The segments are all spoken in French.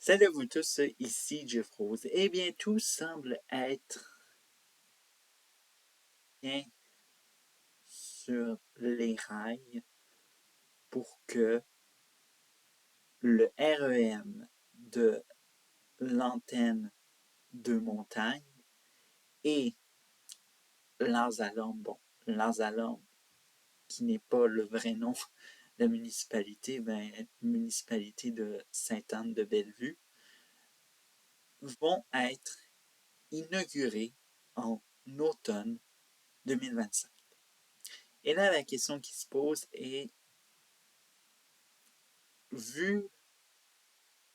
Salut à vous tous, ici Jeff Rose. Eh bien, tout semble être bien sur les rails pour que le REM de l'antenne de montagne et Lanzalom, Lanzalom qui n'est pas le vrai nom de la municipalité, municipalité de Sainte-Anne-de-Bellevue, vont être inaugurés en automne 2025. Et là, la question qui se pose est, vu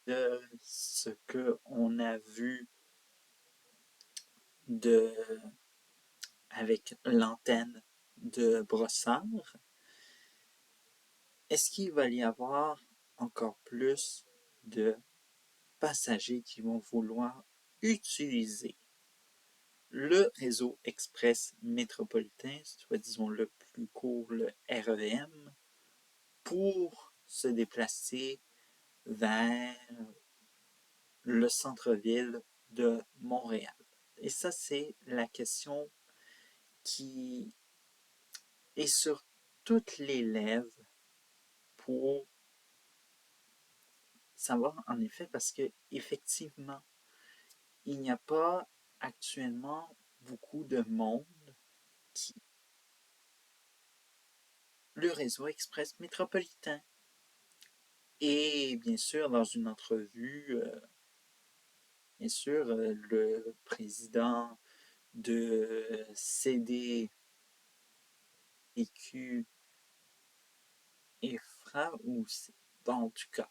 de ce qu'on a vu de, avec l'antenne de Brossard, est-ce qu'il va y avoir encore plus de passagers qui vont vouloir utiliser le réseau express métropolitain, soit disons le plus court, le REM, pour se déplacer vers le centre-ville de Montréal? Et ça, c'est la question qui est sur toutes les lèvres pour savoir en effet, parce que effectivement, il n'y a pas actuellement beaucoup de monde qui le réseau express métropolitain. Et bien sûr, dans une entrevue, bien sûr, le président de CDEQ EFRA, ou en tout cas,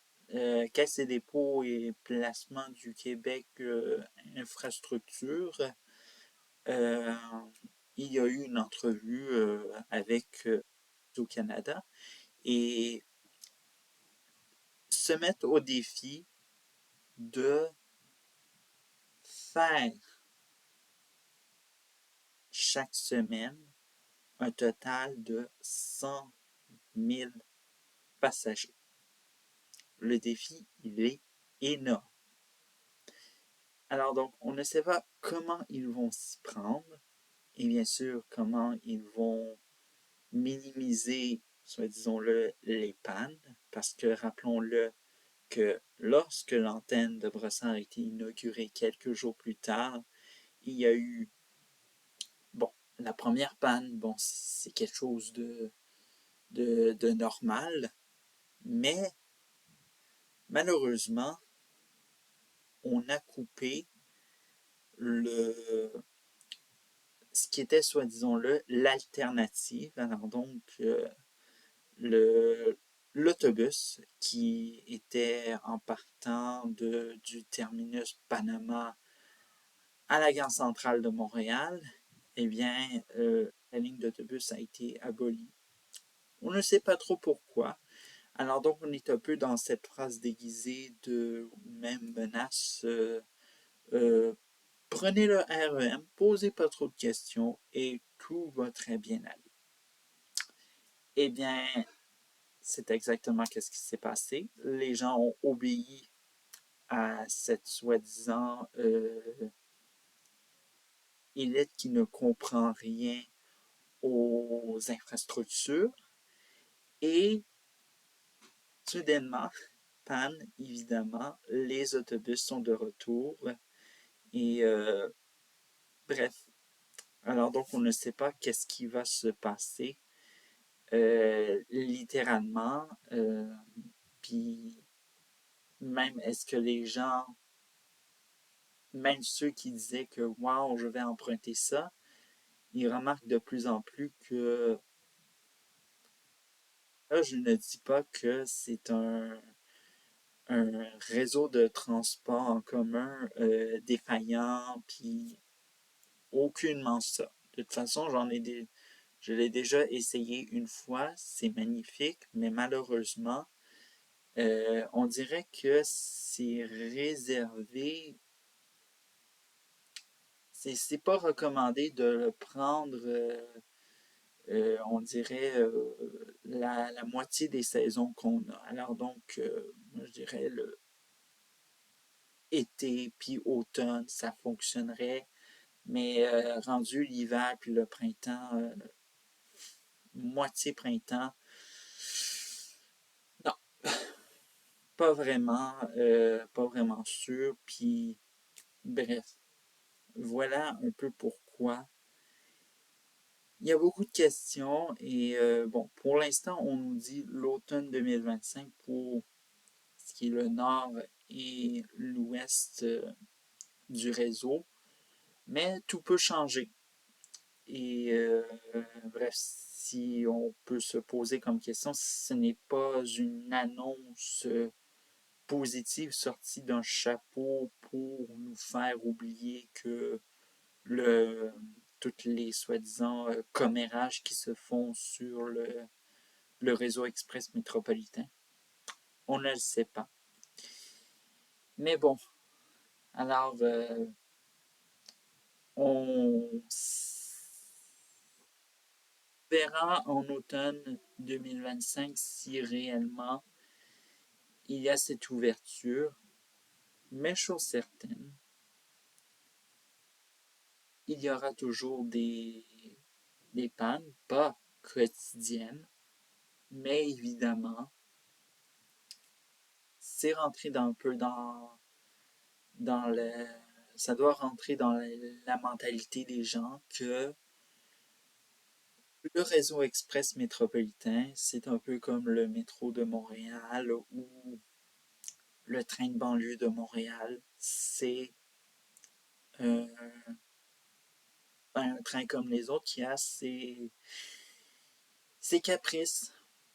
Caisse des dépôts et placement du Québec infrastructure, il y a eu une entrevue avec au Canada et se mettre au défi de faire chaque semaine un total de 100 000 passagers. Le défi, il est énorme. Alors donc, on ne sait pas comment ils vont s'y prendre et bien sûr comment ils vont minimiser, soit disons-le, les pannes, parce que rappelons-le que lorsque l'antenne de Brossard a été inaugurée quelques jours plus tard, il y a eu, bon, la première panne, bon, c'est quelque chose de normal, mais malheureusement, on a coupé ce qui était, soit disons-le, l'alternative. Alors donc, l'autobus qui était en partant du terminus Panama à la gare centrale de Montréal, eh bien, la ligne d'autobus a été abolie. On ne sait pas trop pourquoi. Alors donc, on est un peu dans cette phrase déguisée de même menace. Prenez le REM, posez pas trop de questions et tout va très bien aller. Eh bien, c'est exactement ce qui s'est passé. Les gens ont obéi à cette soi-disant élite qui ne comprend rien aux infrastructures et soudainement, panne, évidemment, les autobus sont de retour et bref. Alors donc, on ne sait pas qu'est-ce qui va se passer littéralement. Puis même, est-ce que les gens, même ceux qui disaient que waouh, je vais emprunter ça, ils remarquent de plus en plus que là, je ne dis pas que c'est un réseau de transport en commun défaillant, puis aucunement ça. De toute façon, je l'ai déjà essayé une fois, c'est magnifique, mais malheureusement, on dirait que c'est réservé. C'est pas recommandé de le prendre, on dirait, la moitié des saisons qu'on a. Alors donc, moi je dirais été puis automne, ça fonctionnerait. Mais rendu l'hiver puis le printemps, moitié printemps, non, pas vraiment sûr. Puis bref, voilà un peu pourquoi. Il y a beaucoup de questions et bon, pour l'instant, on nous dit l'automne 2025 pour ce qui est le nord et l'ouest du réseau, mais tout peut changer. Et bref, si on peut se poser comme question, ce n'est pas une annonce positive sortie d'un chapeau pour nous faire oublier que le toutes les soi-disant commérages qui se font sur le réseau express métropolitain. On ne le sait pas. Mais bon, alors on verra en automne 2025 si réellement il y a cette ouverture. Mais chose certaine, il y aura toujours des pannes, pas quotidiennes, mais évidemment, c'est rentré un peu dans le. Ça doit rentrer dans la mentalité des gens que le réseau express métropolitain, c'est un peu comme le métro de Montréal ou le train de banlieue de Montréal. C'est euh, un train comme les autres qui a ses caprices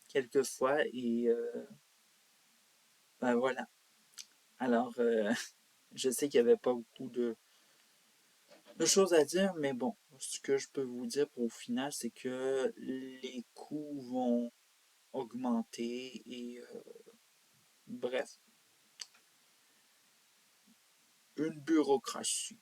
quelquefois et ben voilà. Alors, je sais qu'il n'y avait pas beaucoup de choses à dire, mais bon, ce que je peux vous dire pour au final, c'est que les coûts vont augmenter et bref, une bureaucratie.